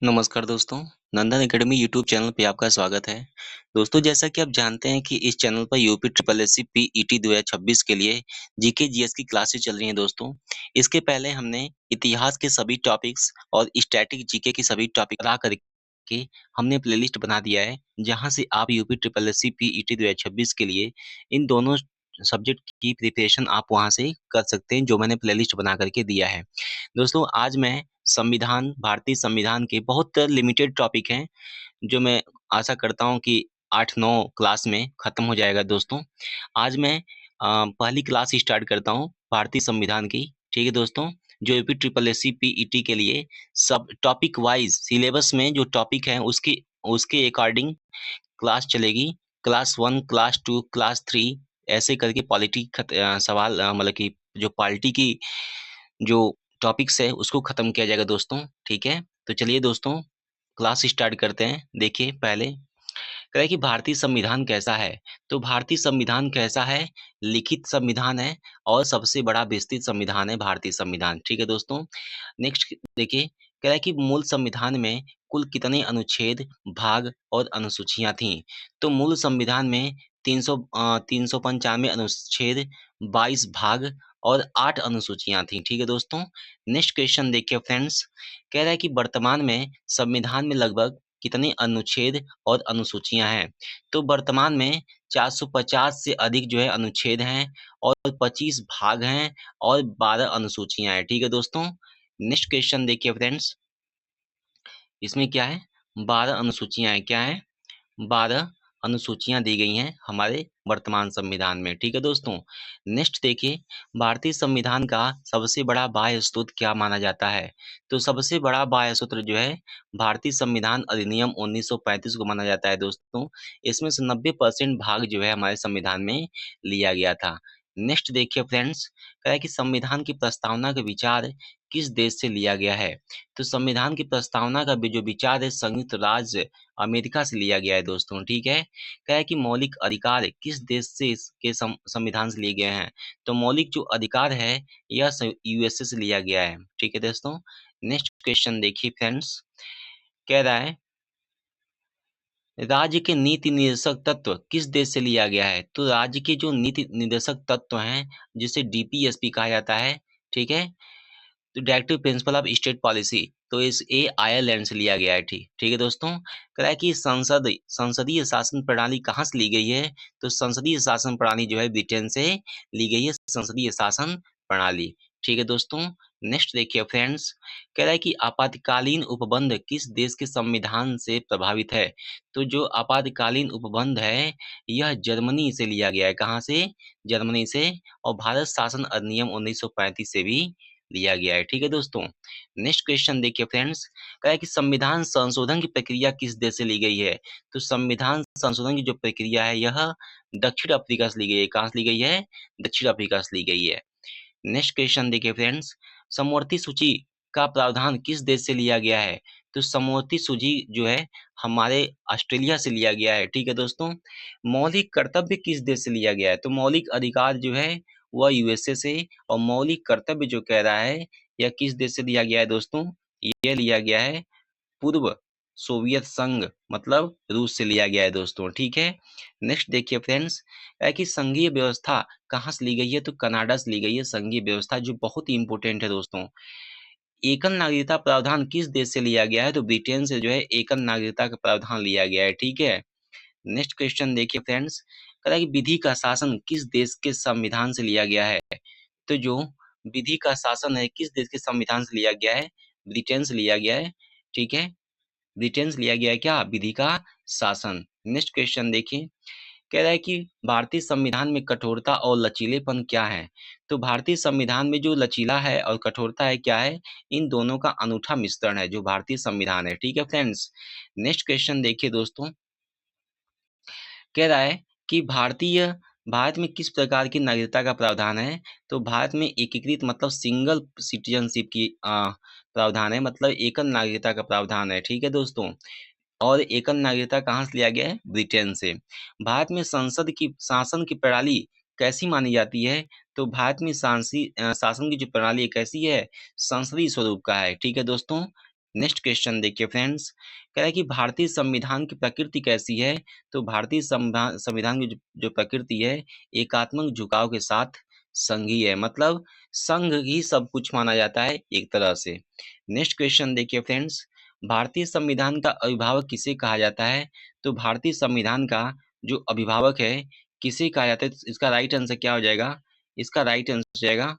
नमस्कार दोस्तों, नंदन academy YouTube channel पे आपका स्वागत है। दोस्तों जैसा कि आप जानते हैं कि इस चैनल पर यूपी ट्रिपल एससी पीईटी 2026 के लिए जीके जीएस की क्लासेस चल रही हैं दोस्तों। इसके पहले हमने इतिहास के सभी टॉपिक्स और स्टैटिक जीके के सभी टॉपिक हटा करके हमने प्लेलिस्ट बना दिया है, जहां से आप यूपी ट्रिपल एससी पीईटी 2026 के लिए इन दोनों सब्जेक्ट की प्रिपरेशन आप वहां से कर सकते हैं, जो मैंने प्लेलिस्ट बना करके दिया है। दोस्तों आज मैं संविधान, भारतीय संविधान के बहुत लिमिटेड टॉपिक हैं, जो मैं आशा करता हूँ कि 8-9 क्लास में खत्म हो जाएगा दोस्तों। आज मैं पहली क्लास स्टार्ट करता हूँ भारतीय संविधान की, ठीक है दोस्तों? जो यूपी ट्रिपल एससी पीईटी के लिए सब टॉपिक वाइज़ सिलेबस में जो टॉपिक हैं उसके उसके अकॉर्डिंग क्लास चलेगी। क्लास 1, क्लास 2, क्लास 3 ऐसे करके सवाल मतलब कि जो पॉलिटी की जो टॉपिक्स है उसको खत्म किया जाएगा दोस्तों, ठीक है? तो चलिए दोस्तों क्लास स्टार्ट करते हैं। देखिए पहले कह रहा है कि भारतीय संविधान कैसा है? तो भारतीय संविधान कैसा है? लिखित संविधान है और सबसे बड़ा विस्तृत संविधान है भारतीय संविधान, ठीक है दोस्तों? नेक्स्ट देखिए कह रहा है कि मूल संविधान में कुल कितने अनुच्छेद, भाग और अनुसूचियाँ थीं? तो मूल संविधान में 395 अनुच्छेद, 22 भाग और 8 अनुसूचियाँ थीं, ठीक है दोस्तों? नेक्स्ट क्वेश्चन देखिए फ्रेंड्स, कह रहा है कि वर्तमान में संविधान में लगभग कितने अनुच्छेद और अनुसूचियाँ हैं? तो वर्तमान में 450 से अधिक जो है अनुच्छेद हैं और 25 भाग हैं और 12 अनुसूचियाँ हैं, ठीक है दोस्तों? नेक्स्ट क्वेश्चन देखिए फ्रेंड्स, इसमें क्या है? 12 अनुसूचियाँ हैं, क्या है? 12 अनुसूचियाँ दी गई हैं हमारे वर्तमान संविधान में, ठीक है दोस्तों? नेक्स्ट देखिए, भारतीय संविधान का सबसे बड़ा बाह्य स्रोत क्या माना जाता है? तो सबसे बड़ा बाह्य स्रोत जो है, भारतीय संविधान अधिनियम 1935 को माना जाता है दोस्तों। इसमें से 90% भाग जो है हमारे संविधान में लिया गया था। नेक्स्ट देखिए फ्रेंड्स, कहा है कि संविधान की प्रस्तावना का विचार किस देश से लिया गया है? तो संविधान की प्रस्तावना का जो विचार है संयुक्त राज्य अमेरिका से लिया गया है दोस्तों, ठीक है? क्या है कि मौलिक अधिकार किस देश से इसके संविधान से लिए गए हैं? तो मौलिक जो अधिकार है यह यूएसए से लिया गया है, ठीक है दोस्तों? नेक्स्ट क्वेश्चन देखिए फ्रेंड्स, कह रहा है राज्य के नीति निर्देशक तत्व किस देश से लिया गया है? तो राज्य के जो नीति निर्देशक तत्व हैं, जिसे डीपीएसपी कहा जाता है, ठीक है? तो directive principle of state policy, तो इस ये आयरलैंड से लिया गया है, ठीक है दोस्तों? कह रहा है कि संसदीय शासन प्रणाली कहाँ से ली गई है? तो संसदीय शासन प्रणाली जो है ब्रिटेन से ली गई है, संसदीय शासन प्रणाली, ठीक है दोस्तों? नेक्स्ट देखिए फ्रेंड्स, कह रहा है कि आपातकालीन उपबंध किस देश के संविधान से प्रभावित है? तो जो आपातकालीन उपबंध है यह जर्मनी से लिया गया है, कहाँ से? जर्मनी से। और भारत शासन अधिनियम 1935 से भी लिया गया है, ठीक है दोस्तों? नेक्स्ट क्वेश्चन देखिए फ्रेंड्स, कहा है कि संविधान संशोधन की प्रक्रिया किस देश से ली गई है? तो संविधान संशोधन की जो प्रक्रिया है यह दक्षिण अफ्रीका से ली गई है, कहाँ से ली गई है? दक्षिण अफ्रीका से ली गई है। नेक्स्ट क्वेश्चन देखिए फ्रेंड्स, समवर्ती सूची का प्रावधान किस देश से लिया गया है? तो समवर्ती सूची जो है हमारे ऑस्ट्रेलिया से लिया गया है, ठीक है दोस्तों? मौलिक कर्तव्य किस देश से लिया गया है? तो मौलिक अधिकार जो है वह यूएसए से, और मौलिक कर्तव्य जो कह रहा है यह किस देश से लिया गया है दोस्तों? यह लिया गया है पूर्व सोवियत संघ, मतलब रूस से लिया गया है दोस्तों, ठीक है? नेक्स्ट देखिए फ्रेंड्स, कि संघीय व्यवस्था कहाँ से ली गई है? तो कनाडा से ली गई है संघीय व्यवस्था, जो बहुत ही इंपॉर्टेंट है दोस्तों। एकल नागरिकता प्रावधान किस देश से लिया गया है? तो ब्रिटेन से जो है एकल नागरिकता का प्रावधान लिया गया है, ठीक है? नेक्स्ट क्वेश्चन देखिए फ्रेंड्स, कह रहा है कि विधि का शासन किस देश के संविधान से लिया गया है? तो जो विधि का शासन है किस देश के संविधान से लिया गया है? ब्रिटेन से लिया गया है, ठीक है? ब्रिटेन से लिया गया है क्या? विधि का शासन। नेक्स्ट क्वेश्चन देखिए, कह रहा है कि भारतीय संविधान में कठोरता और लचीलेपन क्या है? तो भारतीय संविधान में जो लचीला है और कठोरता है क्या है? इन दोनों का अनूठा मिश्रण है जो भारतीय संविधान है, ठीक है फ्रेंड्स? नेक्स्ट क्वेश्चन देखिए दोस्तों, कह रहा है कि भारत में किस प्रकार की नागरिकता का प्रावधान है? तो भारत में एकीकृत मतलब सिंगल सिटीजनशिप की प्रावधान है, मतलब एकल नागरिकता का प्रावधान है, ठीक है दोस्तों? और एकल नागरिकता कहाँ से लिया गया है? ब्रिटेन से। भारत में संसद की शासन की प्रणाली कैसी मानी जाती है? तो भारत में शासन की जो प्रणाली है कैसी है? संसदीय स्वरूप का है, ठीक है दोस्तों? नेक्स्ट क्वेश्चन देखिए फ्रेंड्स, कह रहा है कि भारतीय संविधान की प्रकृति कैसी है? तो भारतीय संविधान की जो प्रकृति है, एकात्मक झुकाव के साथ संघीय है, मतलब संघ ही सब कुछ माना जाता है एक तरह से। नेक्स्ट क्वेश्चन देखिए फ्रेंड्स, भारतीय संविधान का अभिभावक किसे कहा जाता है? तो भारतीय संविधान का जो अभिभावक है, किसे कहा जाता है? तो इसका राइट आंसर क्या हो जाएगा? इसका राइट आंसर हो जाएगा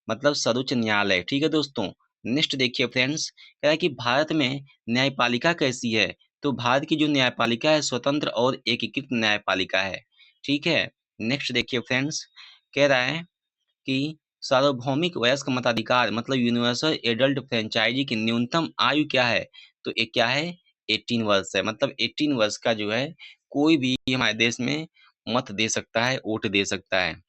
मतलब सर्वोच्च न्यायालय। ठीक है दोस्तों। नेक्स्ट देखिए फ्रेंड्स, कह रहा है कि भारत में न्यायपालिका कैसी है? तो भारत की जो न्यायपालिका है स्वतंत्र और एकीकृत न्यायपालिका है। ठीक है। नेक्स्ट देखिए फ्रेंड्स, कह रहा है कि सार्वभौमिक वयस्क मताधिकार मतलब यूनिवर्सल एडल्ट फ्रेंचाइजी की न्यूनतम आयु क्या है? तो ये क्या है? 18 वर्ष है, मतलब 18 वर्ष का जो है कोई भी हमारे देश में मत दे सकता है, वोट दे सकता है।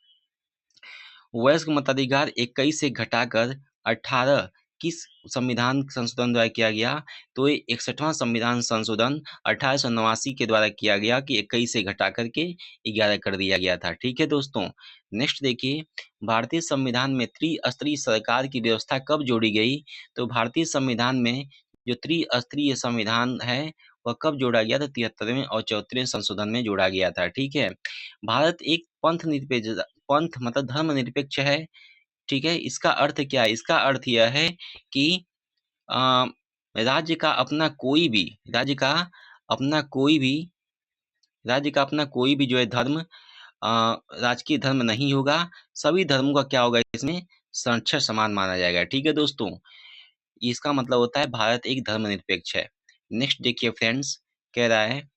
वयस्क मताधिकार 21 से घटाकर 18 किस संविधान संशोधन द्वारा किया गया? तो ये 61वां संविधान संशोधन 1889 के द्वारा किया गया कि 21 से घटा करके 11 कर दिया गया था। ठीक है दोस्तों। नेक्स्ट देखिए, भारतीय संविधान में त्रिस्तरीय सरकार की व्यवस्था कब जोड़ी गई? तो भारतीय संविधान में जो त्रिस्तरीय संविधान है वह कब जोड़ा गया था? 73वें और 74वें संशोधन में जोड़ा गया था। ठीक है। भारत एक पंथ मतलब धर्मनिरपेक्ष है। ठीक है। इसका अर्थ क्या है? इसका अर्थ यह है कि अ, राज्य का अपना कोई भी राज्य का अपना कोई भी राज्य का अपना कोई भी जो है धर्म राजकीय धर्म नहीं होगा। सभी धर्मों का क्या होगा इसमें? संरक्षण समान माना जाएगा। ठीक है दोस्तों। इसका मतलब होता है भारत एक धर्मनिरपेक्ष है। नेक्स्ट देखिए फ्रेंड्स, कह रहा है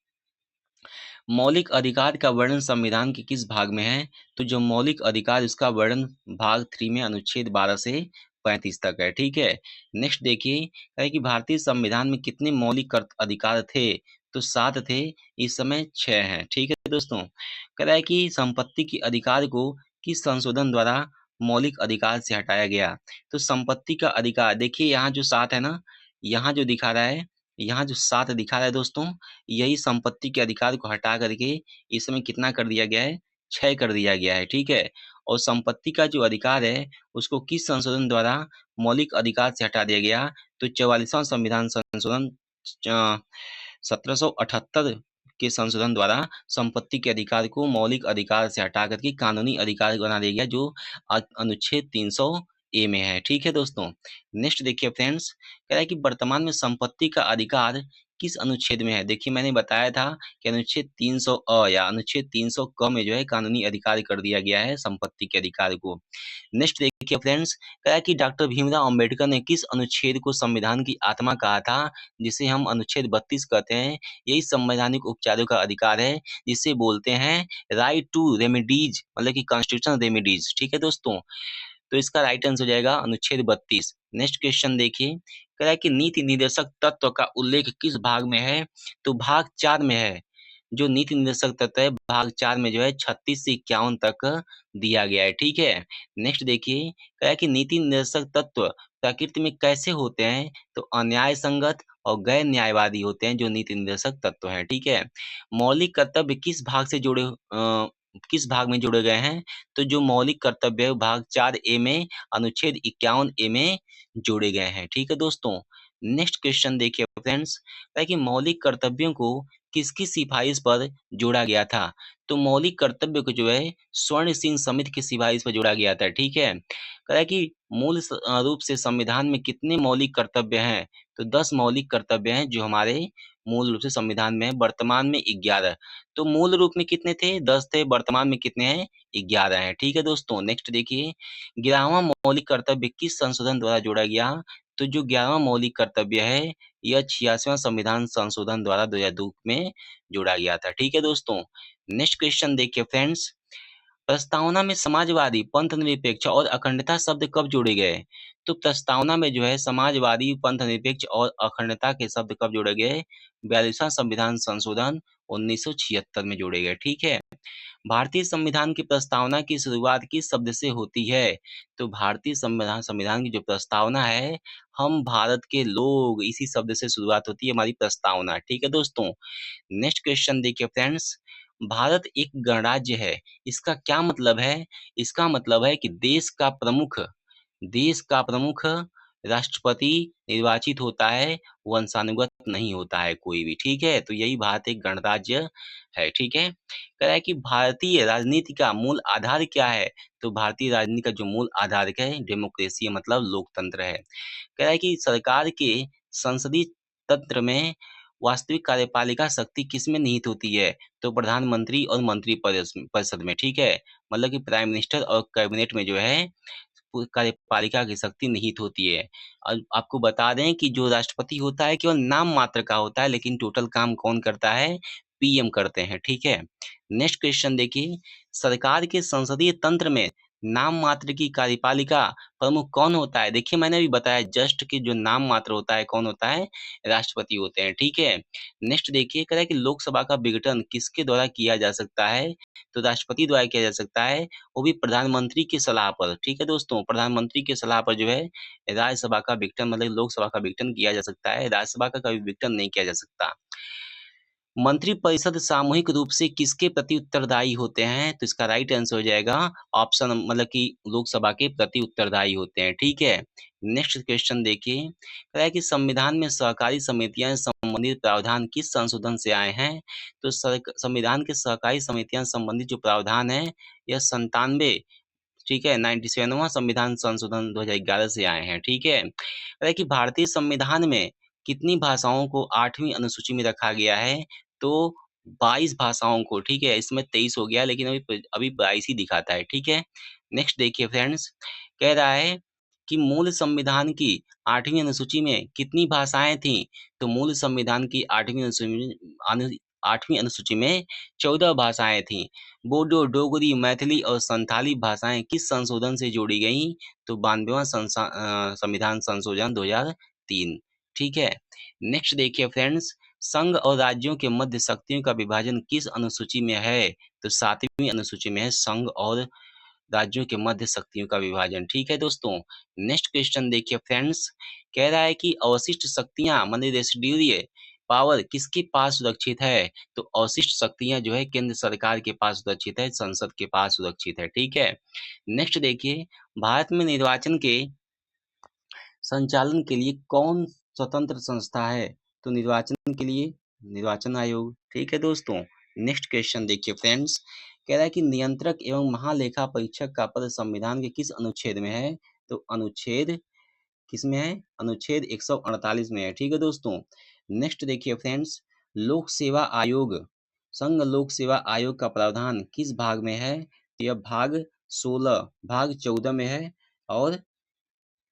मौलिक अधिकार का वर्णन संविधान के किस भाग में है? तो जो मौलिक अधिकार इसका वर्णन भाग 3 में अनुच्छेद 12 से 35 तक है। ठीक है। नेक्स्ट देखिए, कहा है कि भारतीय संविधान में कितने मौलिक अधिकार थे? तो 7 थे, इस समय 6 हैं। ठीक है दोस्तों। कह रहा है कि संपत्ति के अधिकार को किस संशोधन द्वारा मौलिक अधिकार से हटाया गया? तो संपत्ति का अधिकार देखिए, यहाँ जो 7 है ना, यहाँ जो दिखा रहा है, यहाँ जो 7 दिखा रहा है दोस्तों, यही संपत्ति के अधिकार को हटा करके इस समय कितना कर दिया गया है? 6 कर दिया गया है। ठीक है। और संपत्ति का जो अधिकार है उसको किस संशोधन द्वारा मौलिक अधिकार से हटा दिया गया? तो 44वां संविधान संशोधन 1778 के संशोधन द्वारा संपत्ति के अधिकार को मौलिक अधिकार से हटा करके कानूनी अधिकार बना दिया गया, जो अनुच्छेद 300 ए में है। ठीक है दोस्तों। नेक्स्ट देखिए फ्रेंड्स, कह रहा है कि वर्तमान में संपत्ति का अधिकार किस अनुच्छेद में है? देखिए मैंने बताया था कि अनुच्छेद 300 अ या अनुच्छेद 300 क में जो है कानूनी अधिकार कर दिया गया है संपत्ति के अधिकार को। नेक्स्ट देखिए फ्रेंड्स, कहा कि डॉक्टर भीमराव अंबेडकर ने किस अनुच्छेद को संविधान की आत्मा कहा था? जिसे हम अनुच्छेद 32 कहते हैं। यही संवैधानिक उपचारों का अधिकार है, जिसे बोलते हैं राइट टू रेमेडीज, मतलब कि कॉन्स्टिट्यूशनल रेमेडीज। ठीक है दोस्तों। तो इसका राइट आंसर हो जाएगा अनुच्छेद 32। नेक्स्ट क्वेश्चन देखिए, कह रहा है कि नीति निर्देशक तत्व का उल्लेख किस भाग में है? तो भाग 4 में है। जो नीति निर्देशक तत्व है भाग 4 में जो है 36 से 51 तक दिया गया है। ठीक है। नेक्स्ट देखिए, कह रहा है कि नीति निर्देशक तत्व प्रकृति में कैसे होते हैं? तो अन्याय संगत और गैर न्यायवादी होते हैं जो नीति निर्देशक तत्व हैं। ठीक है। मौलिक कर्तव्य किस भाग में जोड़े गए हैं? तो जो मौलिक कर्तव्य है, वो भाग 4 ए में अनुच्छेद 51 ए में जोड़े गए हैं। ठीक है दोस्तों। नेक्स्ट क्वेश्चन देखिए फ्रेंड्स, कि मौलिक कर्तव्यों को किसकी सिफारिश पर जोड़ा गया था? तो मौलिक कर्तव्य को जो है स्वर्ण सिंह समिति की सिफारिश पर जोड़ा गया था। ठीक है। कह रहा है कि मूल रूप से संविधान में कितने मौलिक कर्तव्य हैं? तो 10 मौलिक कर्तव्य हैं जो हमारे मूल रूप से संविधान में है। वर्तमान में 11। तो मूल रूप में कितने थे? 10 थे। वर्तमान में कितने हैं? 11 हैं। ठीक है दोस्तों। नेक्स्ट देखिए, 11वां मौलिक कर्तव्य किस संशोधन द्वारा जोड़ा गया? तो जो 11वां मौलिक कर्तव्य है यह 86वां संविधान संशोधन द्वारा 2002 में जोड़ा गया था। ठीक है दोस्तों। नेक्स्ट क्वेश्चन देखिए फ्रेंड्स, प्रस्तावना में समाजवादी, पंथनिरपेक्ष और अखंडता शब्द कब जोड़े गए? तो प्रस्तावना में जो है समाजवादी, पंथनिरपेक्ष और अखंडता के शब्द कब जोड़े गए? 42वां संविधान संशोधन 1976 में जोड़े गए। ठीक है। भारतीय संविधान की प्रस्तावना की शुरुआत किस शब्द से होती है? तो भारतीय संविधान की जो प्रस्तावना है, हम भारत के लोग, इसी शब्द से शुरुआत होती है हमारी प्रस्तावना। ठीक है दोस्तों। नेक्स्ट क्वेश्चन देखिए फ्रेंड्स, भारत एक गणराज्य है, इसका क्या मतलब है? इसका मतलब है कि देश का प्रमुख राष्ट्रपति निर्वाचित होता है, वंशानुगत नहीं होता है कोई भी, ठीक है। तो यही भारत एक गणराज्य है, ठीक है। कह रहा है कि भारतीय राजनीति का मूल आधार क्या है? तो भारतीय राजनीति का जो मूल आधार है डेमोक्रेसी मतलब लोकतंत्र है। कह रहा है कि सरकार के संसदीय तंत्र में वास्तविक कार्यपालिका शक्ति किसमें निहित होती है? तो प्रधानमंत्री और मंत्री परिषद में, ठीक है। मतलब कि प्राइम मिनिस्टर और कैबिनेट में जो है कार्यपालिका की शक्ति निहित होती है। और आपको बता दें कि जो राष्ट्रपति होता है केवल नाम मात्र का होता है, लेकिन टोटल काम कौन करता है? पीएम करते हैं, ठीक है। नेक्स्ट क्वेश्चन देखिए, सरकार के संसदीय तंत्र में नाम मात्र की कार्यपालिका प्रमुख कौन होता है? देखिए मैंने अभी बताया जस्ट कि जो नाम मात्र होता है कौन होता है? राष्ट्रपति होते हैं, ठीक है। नेक्स्ट देखिए, कह रहा है कि लोकसभा का विघटन किसके द्वारा किया जा सकता है? तो राष्ट्रपति द्वारा किया जा सकता है, वो भी प्रधानमंत्री की सलाह पर, ठीक है दोस्तों। प्रधानमंत्री की सलाह पर जो है राज्यसभा का विघटन मतलब लोकसभा का विघटन किया जा सकता है, राज्यसभा का कभी विघटन नहीं किया जा सकता। मंत्रिपरिषद सामूहिक रूप से किसके प्रति उत्तरदायी होते हैं? तो इसका राइट आंसर हो जाएगा ऑप्शन मतलब कि लोकसभा के प्रति उत्तरदायी होते हैं, ठीक है। नेक्स्ट क्वेश्चन देखिए, कह रहा है कि संविधान में सहकारी समितियां संबंधित प्रावधान किस संशोधन से आए हैं? तो संविधान के सहकारी समितियां संबंधित जो प्रावधान है यह 97, ठीक है, 97वां संविधान संशोधन 2011 से आए हैं, ठीक है। कह रहा है कि भारतीय संविधान में कितनी भाषाओं को 8वीं अनुसूची में रखा गया है? तो 22 भाषाओं को, ठीक है। इसमें 23 हो गया लेकिन अभी 22 ही दिखाता है, ठीक है। नेक्स्ट देखिए फ्रेंड्स, कह रहा है कि मूल संविधान की 8वीं अनुसूची में कितनी भाषाएं थीं? तो मूल संविधान की 8वीं अनुसूची में 14 भाषाएं थीं। बोडो, डोगरी, मैथिली और संथाली भाषाएं किस संशोधन से जोड़ी गईं? तो 92वां संविधान संशोधन 2003, ठीक है। नेक्स्ट देखिए फ्रेंड्स, संघ और राज्यों के मध्य शक्तियों का विभाजन किस अनुसूची में है? तो 7वीं अनुसूची में है संघ और राज्यों के मध्य शक्तियों का विभाजन, ठीक है दोस्तों। नेक्स्ट क्वेश्चन देखिए फ्रेंड्स, कह रहा है कि अवशिष्ट शक्तियां मतलब रेसिड्यूअरी पावर किसके पास सुरक्षित है? तो अवशिष्ट शक्तियां जो है केंद्र सरकार के पास सुरक्षित है, संसद के पास सुरक्षित है, ठीक है। नेक्स्ट देखिए, भारत में निर्वाचन के संचालन के लिए कौन स्वतंत्र संस्था है? तो निर्वाचन के लिए निर्वाचन आयोग, ठीक है दोस्तों। नेक्स्ट क्वेश्चन देखिए फ्रेंड्स, कह रहा है कि नियंत्रक एवं महालेखा परीक्षक का पद संविधान के किस अनुच्छेद में है? तो अनुच्छेद किसमें है? अनुच्छेद 148 में है, ठीक है दोस्तों। नेक्स्ट देखिए फ्रेंड्स, लोक सेवा आयोग, संघ लोक सेवा आयोग का प्रावधान किस भाग में है? तो यह भाग 16 भाग 14 में है, और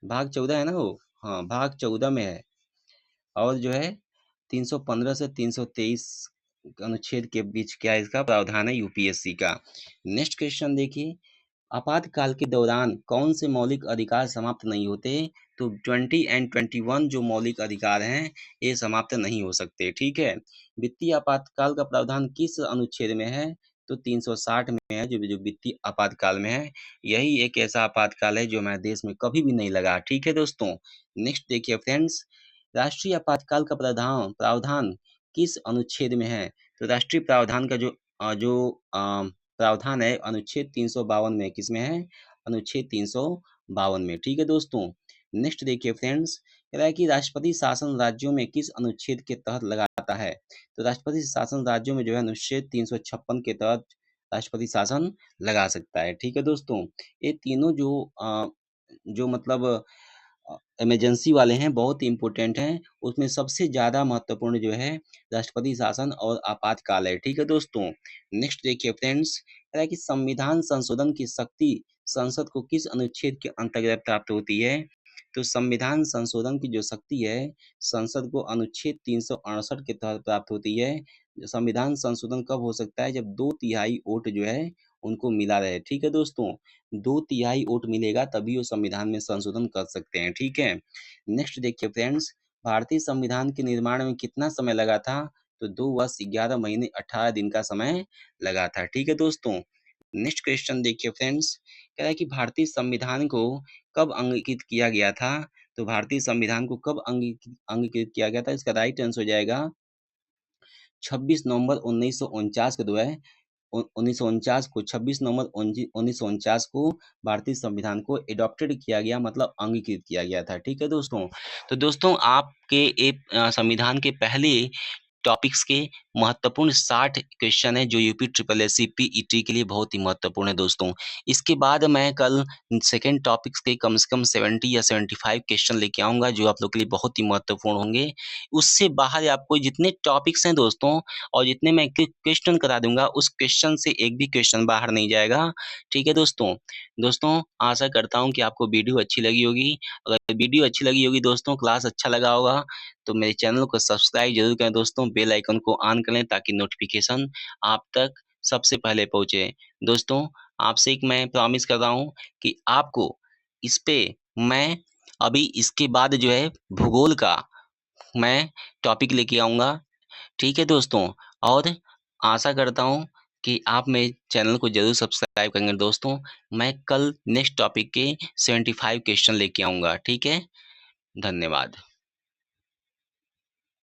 भाग 14 है ना वो, हाँ भाग 14 में है। और जो है 315 से 323 अनुच्छेद के बीच क्या इसका प्रावधान है यूपीएससी का। नेक्स्ट क्वेश्चन देखिए, आपातकाल के दौरान कौन से मौलिक अधिकार समाप्त नहीं होते? तो 20 एंड 21 जो मौलिक अधिकार हैं ये समाप्त नहीं हो सकते, ठीक है। वित्तीय आपातकाल का प्रावधान किस अनुच्छेद में है? तो 360 में है, जो जो वित्तीय आपातकाल में है। यही एक ऐसा आपातकाल है जो हमारे देश में कभी भी नहीं लगा, ठीक है दोस्तों। नेक्स्ट देखिए फ्रेंड्स, राष्ट्रीय आपातकाल का प्रावधान प्रावधान किस अनुच्छेद में है? तो राष्ट्रीय प्रावधान का प्रावधान है अनुच्छेद 352 में, किसमें है? अनुच्छेद 352 में, ठीक है दोस्तों। नेक्स्ट देखिए फ्रेंड्स, कह रहा है कि राष्ट्रपति शासन राज्यों में किस अनुच्छेद के तहत लगाता है? तो राष्ट्रपति शासन राज्यों में जो है अनुच्छेद 356 के तहत राष्ट्रपति शासन लगा सकता है, ठीक है दोस्तों। ये तीनों जो मतलब इमरजेंसी वाले हैं, बहुत ही इम्पोर्टेंट हैं। उसमें सबसे ज़्यादा महत्वपूर्ण जो है राष्ट्रपति शासन और आपातकाल है, ठीक है दोस्तों। नेक्स्ट देखिए फ्रेंड्स, कह रहा है कि संविधान संशोधन की शक्ति संसद को किस अनुच्छेद के अंतर्गत प्राप्त होती है? तो संविधान संशोधन की जो शक्ति है संसद को अनुच्छेद 368 के तहत प्राप्त होती है। संविधान संशोधन कब हो सकता है? जब 2/3 वोट जो है उनको मिला रहे, ठीक है दोस्तों। 2/3 वोट मिलेगा तभी वो संविधान में संशोधन कर सकते हैं, ठीक है। नेक्स्ट देखिए फ्रेंड्स, भारतीय संविधान के निर्माण में कितना समय लगा था? तो 2 वर्ष 11 महीने 18 दिन का समय लगा था, ठीक है दोस्तों। नेक्स्ट क्वेश्चन देखिए फ्रेंड्स, कह रहा है कि भारतीय संविधान को कब अंगीकृत किया गया था? तो भारतीय संविधान को कब अंगीकृत किया गया था? इसका राइट आंसर हो जाएगा 26 नवंबर 1949 को जो है 1949 को 26 नवंबर 1949 को भारतीय संविधान को एडॉप्टेड किया गया, मतलब अंगीकृत किया गया था। ठीक है दोस्तों। तो दोस्तों आपके संविधान के पहले टॉपिक्स के महत्वपूर्ण 60 क्वेश्चन है जो यूपी ट्रिपल एससी पीईटी के लिए बहुत ही महत्वपूर्ण है दोस्तों। इसके बाद मैं कल सेकंड टॉपिक्स के कम से कम 70 या 75 क्वेश्चन लेके आऊंगा जो आप लोग के लिए बहुत ही महत्वपूर्ण होंगे। उससे बाहर आपको जितने टॉपिक्स हैं दोस्तों और जितने मैं क्वेश्चन करा दूंगा उस क्वेश्चन से एक भी क्वेश्चन बाहर नहीं जाएगा। ठीक है दोस्तों। दोस्तों आशा करता हूँ कि आपको वीडियो अच्छी लगी होगी। अगर वीडियो अच्छी लगी होगी दोस्तों, क्लास अच्छा लगा होगा तो मेरे चैनल को सब्सक्राइब जरूर करें दोस्तों, बेल आइकन को ऑन करें ताकि नोटिफिकेशन आप तक सबसे पहले पहुंचे। दोस्तों आपसे एक मैं प्रॉमिस कर रहा हूं कि आपको इस पे मैं अभी इसके बाद जो है भूगोल का मैं टॉपिक लेके आऊंगा। ठीक है दोस्तों। और आशा करता हूं कि आप मेरे चैनल को जरूर सब्सक्राइब करेंगे दोस्तों। मैं कल नेक्स्ट टॉपिक के 75 क्वेश्चन लेके आऊंगा। ठीक है, धन्यवाद।